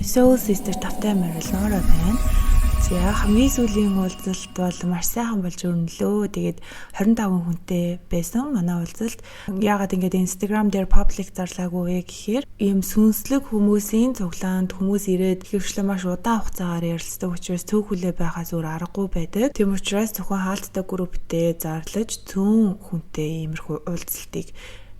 Soul Sister тавтай морилнороо байна. За хамгийн сүүлийн уулзалт бол маш сайхан болж өрнөлөө. Тэгээд 25 хүнтэй байсан манай уулзалт. Яагаад ингэж Instagram дээр public зарлаагүй вэ гэхээр ийм сүнслэг хүмүүсийн цуглаанд хүмүүс ирээд хөвчлэн маш удаан хугацаагаар ярилцдаг учраас цөөхөлөө байхаа зүгээр аргагүй байдаг. Тийм учраас зөвхөн хаалттай групптэй зарлаж зүүн хүнтэй иймэрхүү уулзалтыг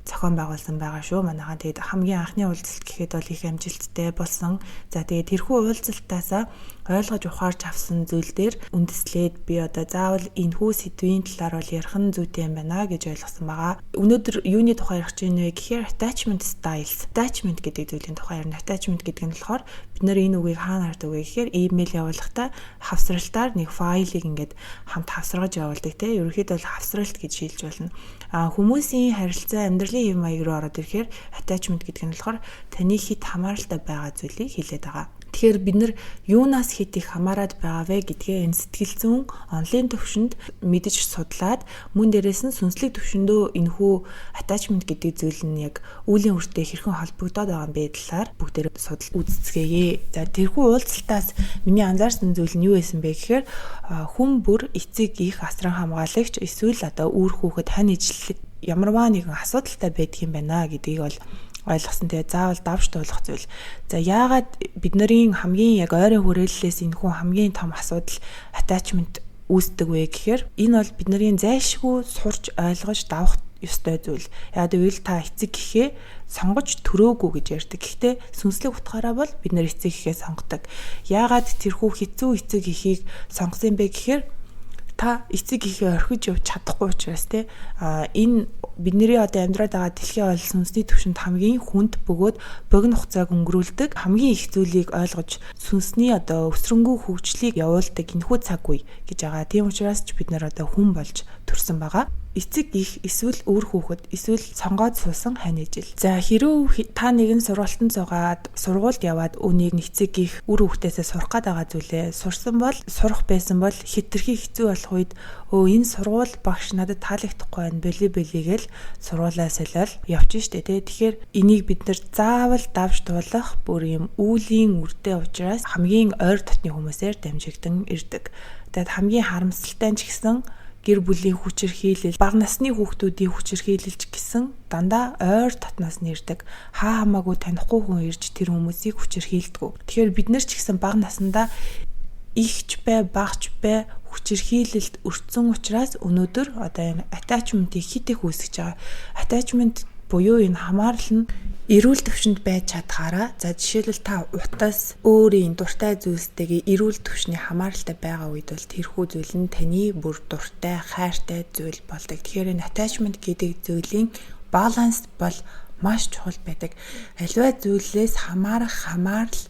зохион байгуулсан байгаа шүү. Манайхаа тэгээд хамгийн анхны уулзалт гэхэд бол их амжилттай болсон. За тэгээд тэрхүү уулзалтаасаа ойлгож ухаарч авсан зүйл дээр үндэслээд би одоо заавал энэхүү сэдвийн талаар бол ярих нь зүйтэй юм байна гэж ойлгосон байгаа. Өнөөдөр юуны тухай ярих гэж байна вэ гэхээр attachment styles. Attachment гэдэг зүйлийн тухай ярина. Attachment гэдэг нь болохоор бид нэр энэ үгийг хаана хардаг вэ гэхээр email явуулахдаа хавсралтаар нэг файлыг ингээд хамт хавсаргаж явуулдаг те. Ерөнхийдөө бол хавсралт гэж шилж болно. Хүмүүсийн харилцаа амьдралын хэв маяг руу ороод ирэхээр attachment гэдэг нь болохоор таны хит хамааралтай байгаа зүйлийг хэлээд байгаа. Тэгэхээр бид нар юунаас хит их хамаарад байгаа вэ гэдгээ энэ сэтгэл зүйн онлайн төвшөнд мэдэж судлаад мөн дээрээс нь сүнслэг төвшөндөө энэхүү attachment гэдэг зүйл нь яг үеийн үртэй хэрхэн холбогдоод байгаа юм бэ талаар бүгдээрээ судал үзцгээе. За тэрхүү уулзалтаас миний анзаарсан зүйл нь юу байсан бэ гэхээр хүн бүр эцэг их асран хамгаалагч эсвэл одоо үр хүүхэд хань ижил ямарваа нэгэн асуудалтай байдаг юм байна гэдгийг бол ойлгосон. Тэгээ заавал давж туулах зүйл. За яагаад бидний хамгийн яг ойрын хүрээллээс энэхүү хамгийн том асуудал attachment үүсдэг вэ гэхээр энэ бол бидний зайлшгүй сурч ойлгож давах ёстой зүйл. Яг гэвэл та эцэг гэхээ сонгож төрөөгүй гэж ярьдаг. Гэхдээ сүнслэг утгаараа бол бид нэр эцэг гэхээ сонгодог. Яагаад тэрхүү хэцүү эцэг гэхийг сонгосон бэ гэхээр та эцэг гэхээ орхиж явж чадахгүй учраас энэ бидний одоо амьдраад байгаа дэлхийн ойл сүнсний төвшөнд хамгийн хүнд бөгөөд богино хугацааг өнгөрүүлдэг хамгийн их зүйлийг ойлгож сүнсний одоо өсрөнгөө хөгжлийг явуулдаг энэхүү цаг үе гэж байгаа. Тийм учраас ч бид нар одоо хүн болж төрсэн байгаа. Эцэг их эсвэл үр хүүхэд эсвэл сонгоод суусан хань ижил. За хэрвээ та нэгэн сургалтанд зугаад сургуульд яваад өнийг эцэг их үр хүүхдээсээ сурах гээд байгаа зүйлээ сурсан бол сурах байсан бол хитрхи хэцүү болох үед энэ сургууль багш надад таалагдахгүй байна бэлигээл сургуулаа солиол явчих штэ тий. Тэгэхээр энийг бид нар заавал давж туулах бүр юм үүлийн үртэй учраас хамгийн ойр дотны хүмүүсээр дамжигдан ирдэг. Тэгэд хамгийн харамсалтай ч гэсэн гэр бүлийн хүчирхийлэл, бага насны хүүхдүүдийн хүчирхийлэлч гэсэн дандаа ойр татнаас нэрдэг. Хамаагүй танихгүй хүн ирж тэр хүмүүсийг хүчирхийлдэг. Тэгэхээр бид нар ч гэсэн бага наснда ихч бай, багч бай хүчирхийлэлд өртсөн учраас өнөөдөр одоо энэ attachment-ийг хит их үүсгэж байгаа. Attachment буюу энэ хамаарал нь эрүүл төвшөнд байж чадхаараа за жишээлбэл та утас өөрийн дуртай зүйлстэйгээ эрүүл төвшний хамааралтай байгаа үед бол тэрхүү зүйл нь таны бүр дуртай, хайртай зүйл болдог. Тэгэхээр энэ attachment гэдэг зүйлийн баланс бол маш чухал байдаг. Аливаа зүйлээс хамаарал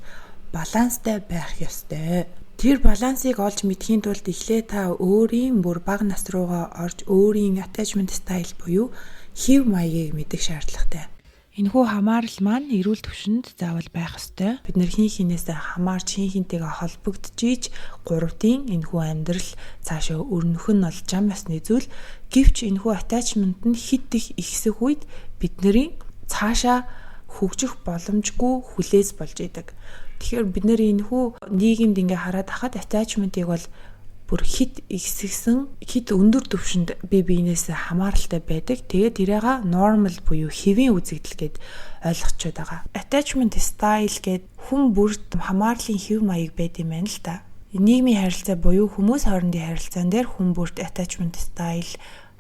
баланстай байх ёстой. Тэр балансыг олж мэдхийн тулд эхлээ та өөрийн бүр бага нас руугаа орж өөрийн attachment style буюу хэв маягийг мэдэх шаардлагатай. Энэхүү хамаарал маань эрүүл төвшөнд заавал байх ёстой. Бид нэр хин хинээсээ хамаарч хин хинтэйгээ холбогдчихийж гуравдын энэхүү амьдрал цаашаа өрнөх нь бол зам ёсны зүйл. Гэвч энэхүү attachment нь хит их ихсэх үед бидний цаашаа хөгжих боломжгүй хүлээс болж идэг. Тэгэхээр бид нэр энэхүү нийгэмд ингээ хараад хахад attachment-ыг бол бүр хит ихсгсэн хит өндөр төвшөнд бие биенээс хамааралтай байдаг. Тэгээд тэрээга normal буюу хэвийн үзэгдэл гэд ойлгочод байгаа. Attachment style гэд хүн бүрт хамаарлын хэв маяг байд юм байна л та. Нийгмийн харилцаа буюу хүмүүс хоорондын харилцаан дээр хүн бүрт attachment style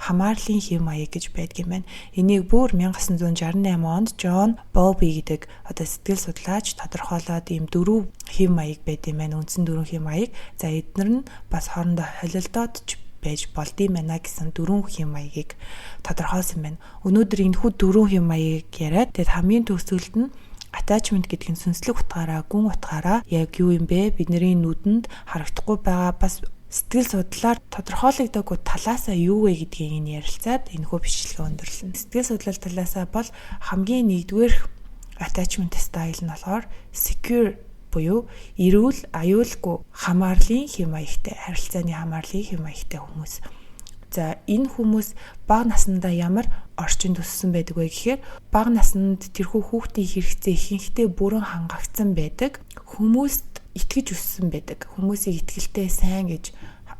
хамаарлын хэв маяг гэж байдаг юм байна. Энийг бүр 1968 онд John Bowlby гэдэг одоо сэтгэл судлаач тодорхойлоод ийм 4 хэв маяг байд юм байна. Үндсэн 4 хэв маяг. За эдгээр нь бас хоорондоо холилдоод ч байж болдсон байна гэсэн 4 хэв маягийг тодорхойлсон байна. Өнөөдөр энэхүү 4 хэв маягийг яриад тэгэд хамгийн төгсгөлд нь attachment гэдэг нь сүнслэг утгаараа, гүн утгаараа яг юу юм бэ? Бидний нүдэнд харагдахгүй байгаа бас сэтгэл судлаар тодорхойлогдоогүй талаасаа юу вэ гэдгийг энэ ярилцаад энэхүү бичлэгээ өндөрлөн. Сэтгэл судлал талаасаа бол хамгийн нэгдүгээр attachment style нь болохоор secure буюу эрүүл, аюулгүй хамаарлын хэм маягтай, харилцааны хамаарлын хэм маягтай хүмүүс. За энэ хүмүүс бага наснда ямар орчинд өссөн байдаг вэ гэхээр бага наснд тэрхүү хүүхдийн хэрэгцээ ихэнхдээ бүрэн хангагдсан байдаг. Хүмүүст итгэж өссөн байдаг. Хүмүүсийг итгэлтэй сайн гэж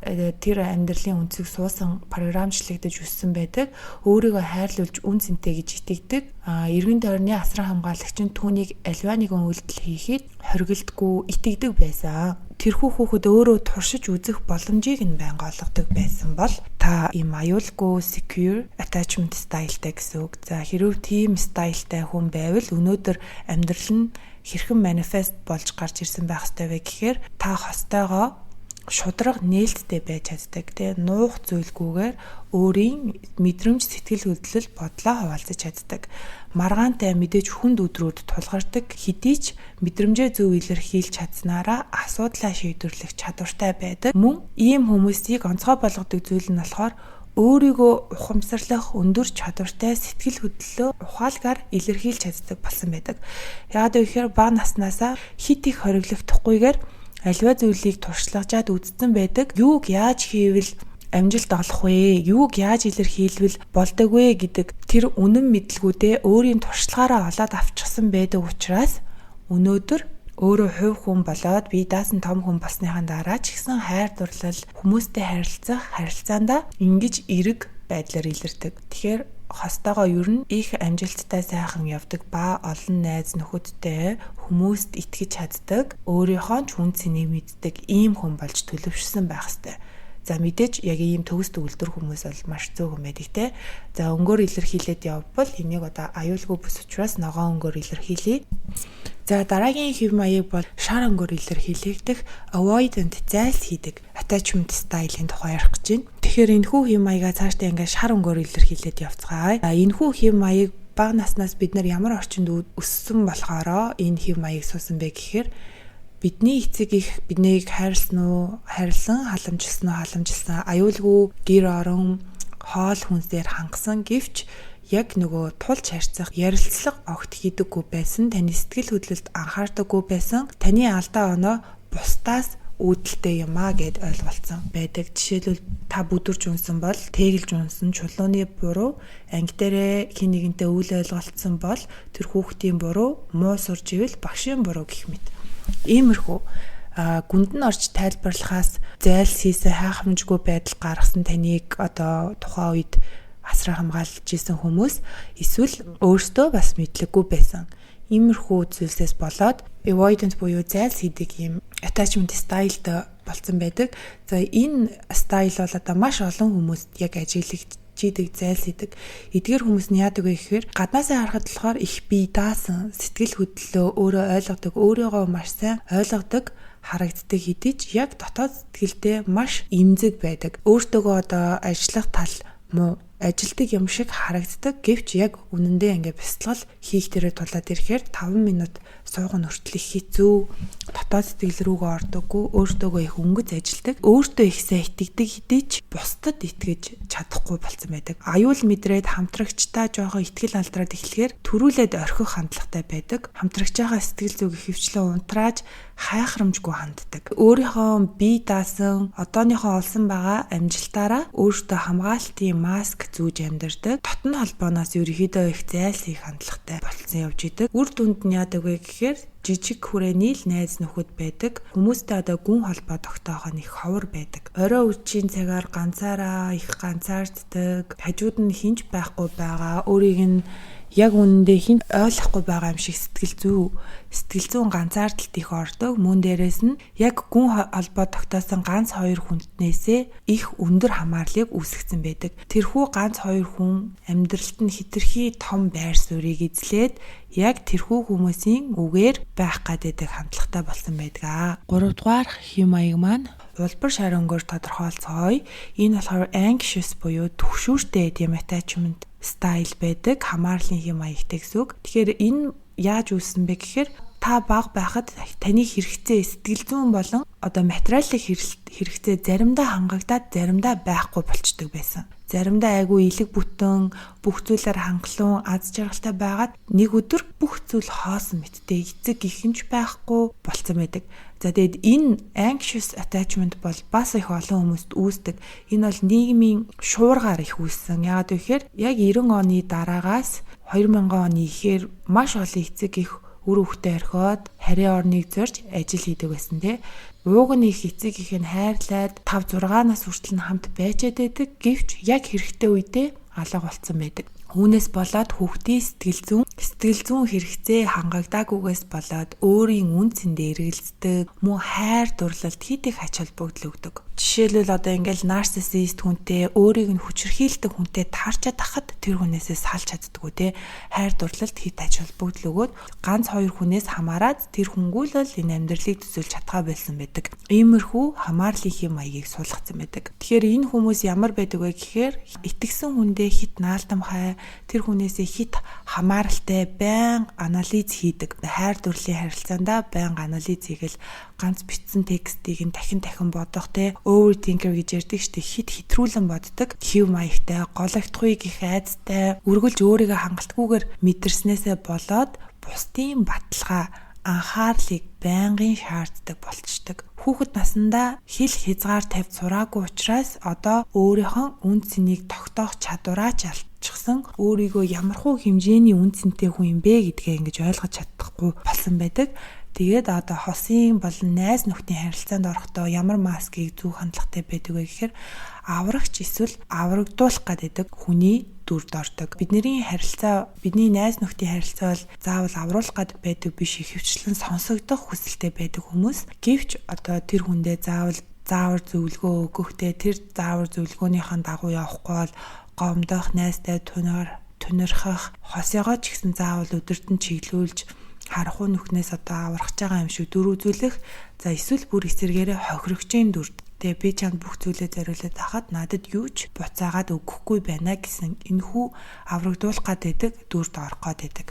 тэр амьдралын үнцийг суусан програмчлагдаж өссөн байдаг. Өөрийгөө хайрлуулж үн цэнтэй гэж итгэдэг. Эргэн тойрны асран хамгаалагч нь түүнийг альва нэгэн үйлдэл хийхэд хоригддаггүй итгэдэг байсан. Тэрхүү хүүхэд өөрөө туршиж үзэх боломжийг нь байнга олгодог байсан бол та ийм аюулгүй secure attachment styleтай гэсэн үг. За хэрвээ тийм стайлтай хүн байвал өнөөдөр амьдрал нь хэрхэн манифест болж гарч ирсэн байх ёстой вэ гэхээр та хостойгоо шудраг нээлттэй байж чаддаг. Тэгээ нуух зүйлгүйгээр өөрийн мэдрэмж, сэтгэл хөдлөл, бодлоо хуваалцаж чаддаг. Маргаантай мэдээж хүнд өдрүүд тулгардаг. Хэдий ч мэдрэмжээ зөв илэрхийлж чадсанаараа асуудлаа шийдвэрлэх чадвартай байдаг. Мөн ийм хүмүүсийг онцгой болгодог зүйл нь болохоор өөрийгөө ухамсарлах өндөр чадвартай сэтгэл хөдлөлөө ухаалгаар илэрхийлж чаддаг болсон байдаг. Яагаад гэвэл бага наснаасаа хит их хориглохдохгүйгээр аливаа зүйлийг туршлагажаад үзсэн байдаг. Юуг яаж хийвэл амжилт олох вэ? Юуг яаж илэрхийлвэл болдог вэ гэдэг тэр үнэн мэдлгүүдээ өөрийн туршлагаараа олоод авчихсан байдаг учраас өнөөдөр өөрөө хувь хүн болоод бие даасан том хүн болсныхаа дараа ч гэсэн хайр дурлал, хүмүүстэй харилцаандаа ингэж эерэг байдлаар илэрдэг. Тэгэхээр хостойгоо ер нь их амжилттай сайхан явдаг ба олон найз нөхөдтэй хүмүүст итгэж чаддаг, өөрийнхөө ч хүн цэнийг мэддэг ийм хүн болж төлөвшсөн байх ёстой. За мэдээж яг ийм төгс төгөлдөр хүмүүс бол маш зөөгөн байдаг те. За өнгөөр илэрхийлээд явбал энийг одоо аюулгүй бүс учраас ногоон өнгөөр илэрхийлье. За дараагийн хэв маяг бол шар өнгөөр илэрхийлэгдэх avoidant зайлс хийдэг attachment style-ийн тухай ярих гэж байна. Тэгэхээр энэхүү хэв маягаа цаашдаа ингээд шар өнгөөр илэрхийлээд явцгаая. Энэхүү хэв маяг бага наснаас бид нар ямар орчинд өссөн болохоро энэ хэв маяг суусан бэ гэхээр бидний эцэг их биднийг хайрлсан халамжилсан аюулгүй гэр орон хоол хүнсээр хангасан гэвч яг нөгөө тулж харьцах ярилцлага огт хийдэггүй байсан, таны сэтгэл хөдлөлд анхаардаггүй байсан, таны алдаа оноо бусдаас үүдэлтэй юм аа гэд ойлголцсон байдаг. Жишээлбэл та бүдэрч унсан бол тэгэлж унсан, чулууны буруу, анги дээрээ хин нэгэнтэй үйл ойлголцсон бол тэр хүүхдийн буруу, муу сурж ивэл багшийн буруу гэх мэт. Иймэрхүү гүнд нь орж тайлбарлахаас зайлс хийсэн хайхамжгүй байдал гаргасан таныг одоо тухайн үед асраа хамгаалж исэн хүмүүс эсвэл өөрсдөө бас мэдлэггүй байсан. Иймэрхүү зүйлсээс болоод avoidant буюу зайлс хийдэг юм attachment style болсон байдаг. За энэ стайл бол одоо маш олон хүмүүст яг ажиглагчидэг зайлс хийдэг. Эдгээр хүмүүс нь яадаг вэ гэхээр гаднаасаа харахад болохоор их бие даасан сэтгэл хөдлөлөө өөрөө ойлгодог, өөрийгөө маш сайн ойлгодог харагддаг хэдий ч яг дотоод сэтгэлдээ маш эмзэг байдаг. Өөртөөгөө одоо ажиллах тал муу ажилтдаг юм шиг харагддаг гэвч яг үнэндээ ингээ бяцлал хийх тэрэ тулаад ирэхээр 5 минут сууган хүртэл их хэцүү, дотоод сэтгэл рүүгээ ордоггүй, өөртөөгөө их өнгөц ажилтдаг, өөртөө их сайн итгэдэг хэдий ч бусдад итгэж чадахгүй болсон байдаг. Аюул мэдрээд хамтрагчтай жоохон итгэл алдраад эхлэхээр төрүүлээд орхих хандлагатай байдаг. Хамтрагчаагаа сэтгэл зүг хөвчлөө унтрааж хайхрамжгүй ханддаг. Өөрийнхөө бие даасан одооныхоо олсон байгаа амжилтаараа өөртөө хамгаалтын маск зүүж амьдардаг. Дотны холбооноос ерөнхийдөө их зайлс хийх хандлагатай болсон явж идэг. Үр дүнд нь яадаг вэ гэхээр жижиг хүрээний л найз нөхөд байдаг. Хүмүүстэй одоо гүн холбоо тогтоохоо нэг ховор байдаг. Орой үеийн цагаар ганцаараа их ганцаарддаг. Хажууд нь хинч байхгүй байгаа. Өөрийг нь яг үнэндээ хинт ойлгохгүй байгаа юм шиг сэтгэл зүүн ганцаардалт их ордог. Мөн дээрээс нь яг гүн холбоо тогтоосон ганц хоёр хүнтнээсээ их өндөр хамаарлыг үүсгэсэн байдаг. Тэрхүү ганц хоёр хүн амьдралд нь хэтэрхий том байр суурийг эзлээд яг тэрхүү хүмүүсийн үгээр байх гадээдэг хандлагатай болсон байдаг. 3 дугаар хэм маяг маань улбар шар өнгөөр тодорхойлцгоё. Энэ болохоор anxious буюу түгшүүртэй тийм attachment style байдаг. Хамаарлын хэм маягтай гэсэн үг. Тэгэхээр энэ яаж үүссэн бэ гэхээр та бага байхад таны хэрэгцээ сэтгэл зүйн болон одоо материалын хэрэгцээ заримдаа хангагдаад заримдаа байхгүй болчдөг байсан. заримдаа айгүй илэг бүтэн бүх зүйлээр хангалуун аз жаргалтай байгаад нэг өдөр бүх зүйл хоосон мэттэй эцэг ихэнч байхгүй болцсон байдаг. За тэгээд энэ anxious attachment бол бас их олон хүмүүст үүсдэг. Энэ бол нийгмийн шуургаар их үүссэн. Яагаад вэ гэхээр яг 90 оны дараагаас 2000 оны ихээр маш олон эцэг их үр хөвгтөө орхиод харийн орныг зорж ажил хийдэг байсан тий. Ууг нь их эцэг их нь хайрлаад 5 6-наас хүртэл нь хамт байчаад байдаг. Гэвч яг хэрэгтэй үедээ алга болцсон байдаг. Үүнээс болоод хүүхдийн сэтгэл зүйн хэрэгцээ хангагдаагүйгээс болоод өөрийн үн цэндээ эргэлздэг, мөн хайр дурлалд хит их ач холбогдол өгдөг. Жишээлбэл одоо ингээл нарциссист хүнтэй өөрийг нь хүчирхийлдэг хүнтэй таарчаад тахад тэр хүнээсээ салж чаддгүй те. Хайр дурлалд хит ач холбогдол өгөөд ганц хоёр хүнээс хамаарад тэр хүнгүүл л энэ амьдралыг төсөөлж чадхаа байсан байдаг. Иймэрхүү хамаарлын маягийг суулгацсан байдаг. Тэгэхээр энэ хүмүүс ямар байдаг вэ гэхээр итгэсэн хүндээ хит наалтамхай, тэр хүнээсээ хит хамааралтай байн анализ хийдэг. Хайр дурлалын харилцаандаа байн анализ хийгээл ганц бичсэн текстийг нь дахин бодох те overthinker гэж ярьдаг шүү дээ. Хит хэтрүүлэн боддог, хэв маягтай, гологдохыг их айцтай, үргэлж өөрийгөө хангалтгүйгээр мэдэрснээсээ болоод бусдын баталгаа, анхаарлыг байнгын шаарддаг болчдөг. Хүүхэд наснда хэл хязгаар тавьж сураагүй учраас одоо өөрийнхөө үн цэнийг тогтоох чадвараа чалчихсан, өөрийгөө ямархуу хэмжээний үн цэнтэй хүн юм бэ гэдгээ ингэж ойлгож чадахгүй болсон байдаг. Тэгээд одоо хосын болон найз нөхдийн харилцаанд орохдоо ямар маскыг зөв хандлагатай байдаг вэ гэхээр аврагч эсвэл аврагдуулах гэдэг хүний дүрд ордог. Бидний харилцаа, бидний найз нөхдийн харилцаа бол заавал авруулах гад байдаг биш, ихэвчлэн сонсогдох хүсэлтэй байдаг хүмүүс. Гэвч одоо тэр хүндээ заавар зөвлөгөө өгөхдөө тэр заавар зөвлөгөөнийхэн дагуу явахгүй бол гомдох, найзтай тунирхах, хосёогоо ч гэсэн заавал өдөртөн чиглүүлж харахгүй нүхнээс одоо аврах байгаа юм шиг дүр үзүүлэх. За эсвэл бүр эсэргээрээ хохирогчийн дүр. Тэгээ би чамд бүх зүйлээ зориулаад хахад надад юу ч буцаагаад өгөхгүй байна гэсэн энэхүү аврагдуулах гэдэг дүрд орох гээд байдаг.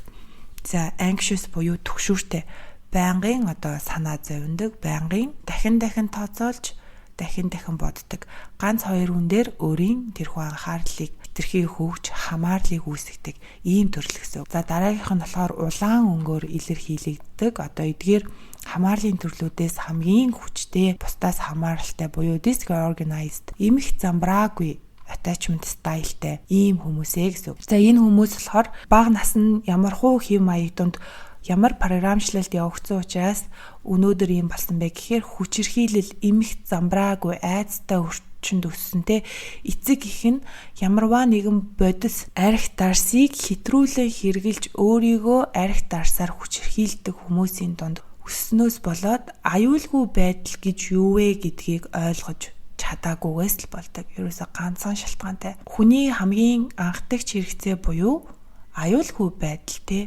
За anxious буюу түгшүүртэй. Байнгын одоо санаа зовндог, байнгын дахин тооцоолж, дахин боддог. Ганц хоёр хүн дээр өөрийн тэрхүү анхаарлыг хэтэрхий хөвж хамаарлыг үүсгдэг ийм төрөл гэсэн. За дараагийнх нь болохоор улаан өнгөөр илэрхийлэгддэг. Одоо эдгээр хамаарлын төрлүүдээс хамгийн хүчтэй, бусдаас хамааралтай буюу disorganized, эмх замбраагүй attachment styleтэй ийм хүмүүсээ гэсэн. За энэ хүмүүс болохоор бага наснд ямархуу хэв маяг донд ямар програмчлалд явагдсан учраас өнөөдөр ийм болсон бэ гэхээр хүчирхийлэл, эмх замбраагүй, айцтай орчинд өссөнтэй эцэг их нь ямарваа нэгэн бодис арх дарсыг хэтрүүлэн хэрглэж өөрийгөө арх дарсаар хүчирхийлдэг хүмүүсийн донд өснөөс болоод аюулгүй байдал гэж юу вэ гэдгийг ойлгож чадаагүйгээс л болдог. Ерөөсө ганцхан шалтгаантай. Хүний хамгийн анхдагч хэрэгцээ буюу аюулгүй байдал те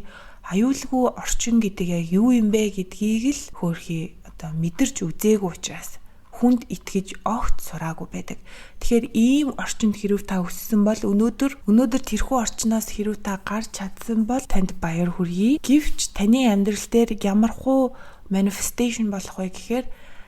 аюулгүй орчин гэдэг яг юу юм бэ гэдгийг л хөөрхий одоо мэдэрч үзээгүй учраас хүнд итгэж огт сураагүй байдаг. Тэгэхээр ийм орчинд хэрв та өссөн бол өнөөдөр тэрхүү орчноос хэрв та гарч чадсан бол танд баяр хүргэе. Гэвч таны амьдрал дээр ямархуу manifestation болох вэ гэхээр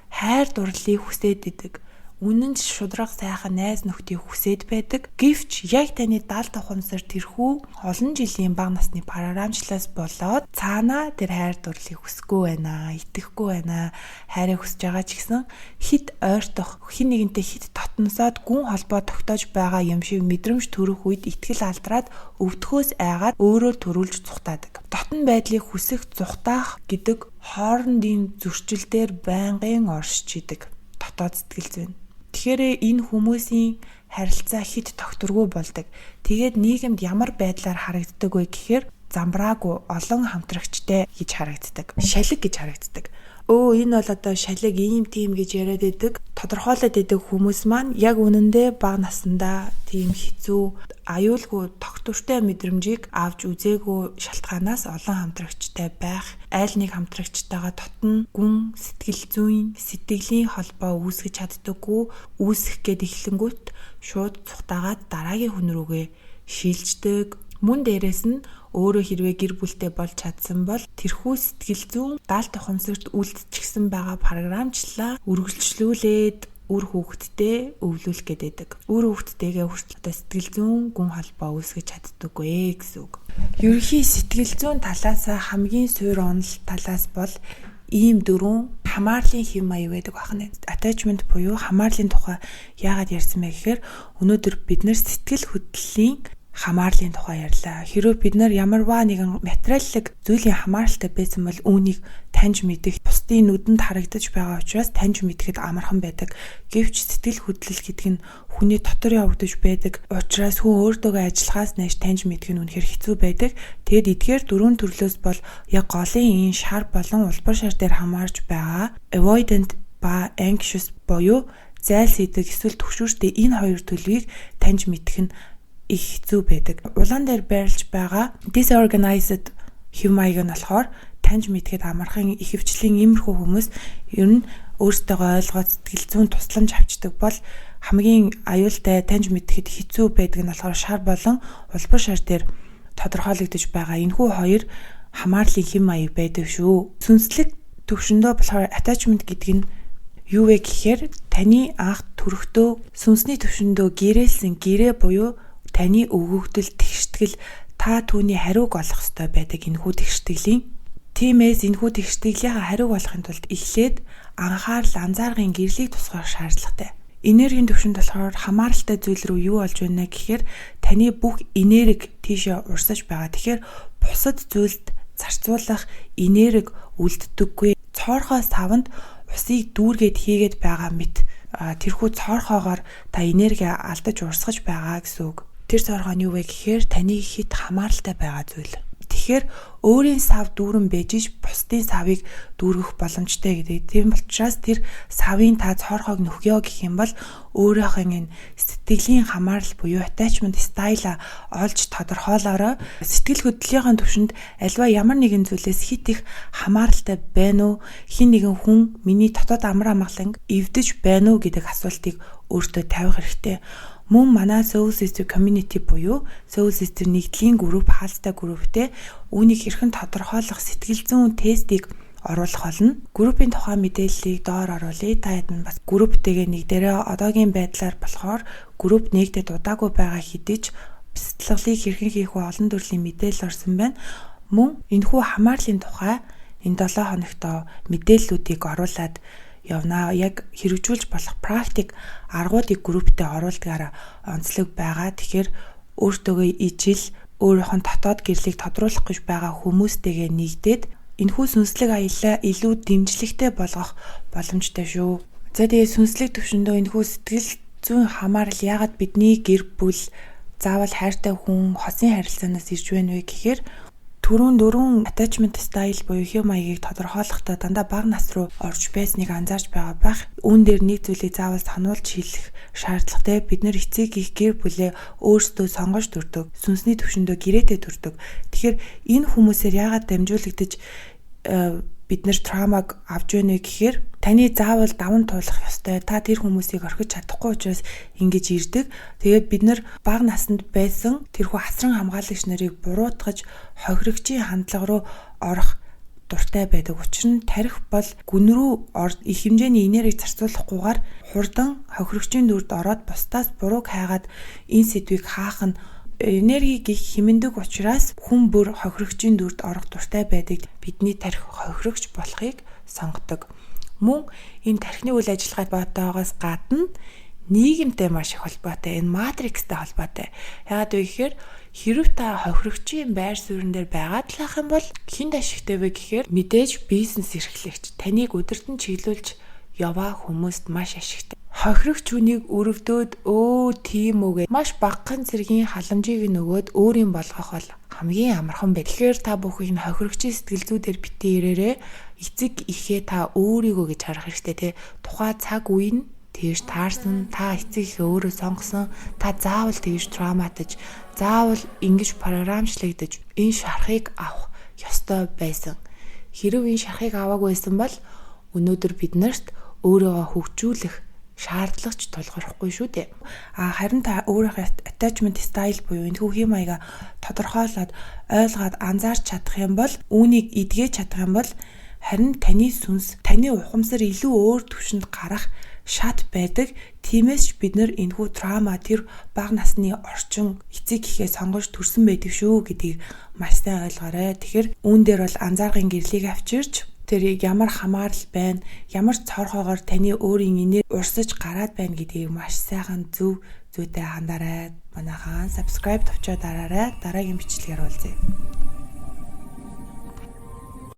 хайр дурлалыг хүсээд идэг. Үнэн ч шудраг сайхан найз нөхдийг хүсээд байдаг. Гэвч яг таны даал давхамсар тэрхүү олон жилийн бага насны програмчлаас болоод цаанаа тэр хайр дурлалыг хүсэхгүй байна, итгэхгүй байна, хайрыг хүсэж байгаа ч гэсэн хит ойртох, хин нэгэнтэй хит дотносоод гүн холбоо тогтоож байгаа юм шиг мэдрэмж төрөх үед итгэл алдраад өвдөхөөс айгаад өөрөө төрүүлж зүхтаадаг. Дотн байдлыг хүсэх, зүхтаах гэдэг хоорондын зөрчилдөр байнгын оршиж идэг дотоод сэтгэл зүйн. Тэгэхээр энэ хүмүүсийн харилцаа хит тогтворгүй болдог. Тэгээд нийгэмд ямар байдлаар харагддаг вэ гэхээр замбраагүй олон хамтрагчтай гэж харагддаг. Шалиг гэж харагддаг. Энэ бол одоо шалиг ийм тийм гэж яриад байдаг. Тодорхойлоод байдаг хүмүүс маань яг үнэндээ бага насндаа тийм хэцүү, аюулгүй, тогтвортой мэдрэмжийг авч үзээгүй шалтгаанаас олон хамтрагчтай байх, айл нэг хамтрагчтайгаа дотн гүн сэтгэл зүйн, сэтгэлийн холбоо үүсгэж чаддаггүй, үүсгэх гээд эхлэнгүүт шууд цухтаагаад дараагийн хүн рүүгээ шилждэг. Мөн дээрэс нь өөрөө хэрвээ гэр бүлтэй болж чадсан бол тэрхүү сэтгэл зүйн даалт ухамсарт үлдчихсэн байгаа програмчлаа үргэлжлүүлээд үр хүүхэдтэй өвлүүлэх гэдэг. Үр хүүхэдтэйгээ хүртэл сэтгэл зүйн гүн холбоо үүсгэж чаддаггүй гэсэн үг. Ерөнхий сэтгэл зүйн талаас хамгийн суур онол талаас бол ийм дөрвөн хамаарлын хэв маяг байдаг байна. Attachment буюу хамаарлын тухай яагаад ярьсан бэ гэхээр өнөөдөр бид нэр сэтгэл хөдлөлийн хамаарлын тухай ярьлаа. Хэрэв бид нар ямарваа нэгэн материаллык зүйлийн хамааралтай байсан бол үүнийг таньж мэдэх, бусдын нүдэнд харагдаж байгаа учраас таньж мэдэхэд амархан байдаг. Гэвч сэтгэл хөдлөл гэдэг нь хүний дотор явагдаж байдаг. Учраас хүн өөртөөгөө ажиллахаас найш таньж мэдэх нь үнэхээр хэцүү байдаг. Тэгэд эдгээр дөрвөн төрлөөс бол яг голын энэ шар болон улбар шар дээр хамаарж байгаа avoidant ба anxious буюу зайлсхийдэг эсвэл төвшөөртэй энэ хоёр төлөвийг таньж мэдэх нь их хэцүү байдаг. Улаан дээр байрлаж байгаа disorganized хэв маяг нь болохоор таньж мэдгээд амархан ихэвчлэн иймэрхүү хүмүүс ер нь өөрсдөө ойлгоод сэтгэл зүйн тусламж авчдаг бол хамгийн аюултай таньж мэдэхэд хэцүү байдаг нь болохоор шар болон улбар шар дээр тодорхойлогдож байгаа энэхүү хоёр хамаарлын хэв маяг байдаг шүү. Сүнслэг төвшөндөө болохоор attachment гэдэг нь юу вэ гэхээр таны анх төрөхдөө сүнсний төвшөндөө гэрээсэн гэрээ буюу таны өгөгдөл тэгштгэл та түүний хариуг олох ёстой байдаг энэхүү тэгштгэлийн. Тиймээс энэхүү тэгштгэлийн хариуг олохын тулд эхлээд анхаарал анзааргын гэрлийг тусгах шаардлагатай. Энергийн төвшөнд болохоор хамааралтай зүйл рүү юу болж байна гэхээр таны бүх энерги тийшээ урсаж байгаа. Тэгэхээр бусад зүйлд зарцуулах энерги үлддэггүй. Цоорхоо савнд усыг дүүргээд хийгээд байгаа мэт тэрхүү цоорхоогоор та энерги алдаж урсгаж байгаа гэсэн үг. Тэр цоорхоо нь юу вэ гэхээр таны хит хамааралтай байгаа зүйл. Тэгэхээр өөрийн сав дүүрэн бэжиж бусдын савыг дүүргэх боломжтой гэдэг. Тийм учраас тэр савын та цоорхоог нөхөё гэх юм бол өөрийнхөө энэ сэтгэлийн хамаарал буюу attachment style олж тодорхойлоорой. Сэтгэл хөдлөлийн төвшөнд альва ямар нэгэн зүйлээс хит их хамааралтай байна уу? Хин нэгэн хүн миний дотоод амар амгалан эвдэж байна уу гэдэг асуултыг өөртөө тавих хэрэгтэй. Мөн манай Soul Sister Community буюу Soul Sister нэгдлийн групп хаалцтай групптэй үүнийг хэрхэн тодорхойлох сэтгэл зүйн тестийг оруулах болно. Группийн тухай мэдээллийг доор оруулъя. Та хэд нь бас групптэйгээ нэгдэрээ одоогийн байдлаар болохоор групп нэгдэд удаагүй байгаа хэдий ч бэлтгэлийг хэрхэн хийх вэ олон төрлийн мэдээлэл орсон байна. Мөн энэхүү хамаарлын тухай энэ 7 хоногт мэдээллүүдийг оруулаад явнаа. Яг хэрэгжүүлж болох практик аргуудыг групптэй оруулдгаараа онцлог байгаа. Тэгэхээр өөртөөгөө ижил өөрийнхөө дотоод гэрлийг тодруулах гэж байгаа хүмүүстэйгээ нэгдээд энэхүү сүнслэг аяллаа илүү дэмжлэгтэй болгох боломжтой шүү. За тэгээ сүнслэг төвшөндөө энэхүү сэтгэл зүйн хамаарал яагаад бидний гэр бүл заавал хайртай хүн хосын харилцаанаас ирж байна вэ гэхээр түрүүн дөрвөн attachment style буюу хэв маягийг тодорхойлохдоо дандаа бага нас руу орж байсныг анзаарч байгаа байх. Үүн дээр нэг зүйлийг заавал сануулж хэлэх шаардлагатай. Бид нэр эцэг их гэр бүлээ өөрсдөө сонгож төрдөг. Сүнсний төвшөндөө гэрээтэй төрдөг. Тэгэхээр энэ хүмүүсээр яагаад дамжуулагдаж бид нэр травмаг авч байна вэ гэхээр таны заавал даван туулах ёстой. Та тэр хүмүүсийг орхиж чадахгүй учраас ингэж ирдэг. Тэгээд бид нар бага наснд байсан тэрхүү асран хамгаалагч нарыг буруутгаж хохирогчийн хандлага руу орох дуртай байдаг. Учир нь тарих бол гүн рүү их хэмжээний энерги зарцуулахгүйгээр хурдан хохирогчийн дүрд ороод бусдаас бурууг хайгаад энэ сэдвийг хаах нь энергийг их хэмндэг учраас хүн бүр хохирогчийн дүрд орох дуртай байдаг. Бидний тарих хохирогч болохыг сонгодог. Мөн энэ тархины үйл ажиллагаатойгоос гадна нийгэмтэй маш их холбоотой. Энэ матрикстай холбоотой. Яагаад вэ гэхээр хэрв та хохирогчийн байр суурин дээр байгаад л ах юм бол хинд ашигтай вэ гэхээр мэдээж бизнес эрхлэгч таныг өдөртөн чиглүүлж яваа хүмүүст маш ашигтай. Хохирогч хүнийг өрөвдөөд тийм үгээ маш багахан зэргийн халамжийг нөгөөд өөрийн болгох бол хамгийн амархан байд. Тэгэхээр та бүхийг нь хохирогчийн сэтгэл зүйдээр битээ ирээрээ эцэг ихээ та өөрийгөө гэж харах хэрэгтэй те. Тухай цаг үе нь тэгж таарсан, та эцэг ихээ өөрөө сонгосон, та заавал тэгж травматаж, заавал ингэж програмчлагдаж энэ шарахыг авах ёстой байсан. Хэрв энэ шарахыг аваагүйсэн бол өнөөдөр биднэрт өөрийгөө хөгжүүлэх шаардлагач тулгархгүй шүү дээ. Харин та өөрийнхөө attachment style буюу энэхүү хэм маяга тодорхойлоод ойлгоод анзаарч чадах юм бол үүнийг эдгэж чадах юм бол харин таны сүнс, таны ухамсар илүү өөр түвшинд гарах шат байдаг. Тиймээс ч бид нар энэхүү траума тэр бага насны орчин эцэг гэхээ сонгож төрсөн байдаг шүү гэдгийг маш сайн ойлгоорой. Тэгэхээр үүн дээр бол анзааргын гэрлийг авчирч тэрийг ямар хамаарал байна, ямар цорхоогоор таны өөрийн инээр урсаж гараад байна гэдгийг маш сайхан зүйтэй хандаарай. Манайхан subscribe тавчаа дараарай. Дараагийн бичлэгээр уулзъя.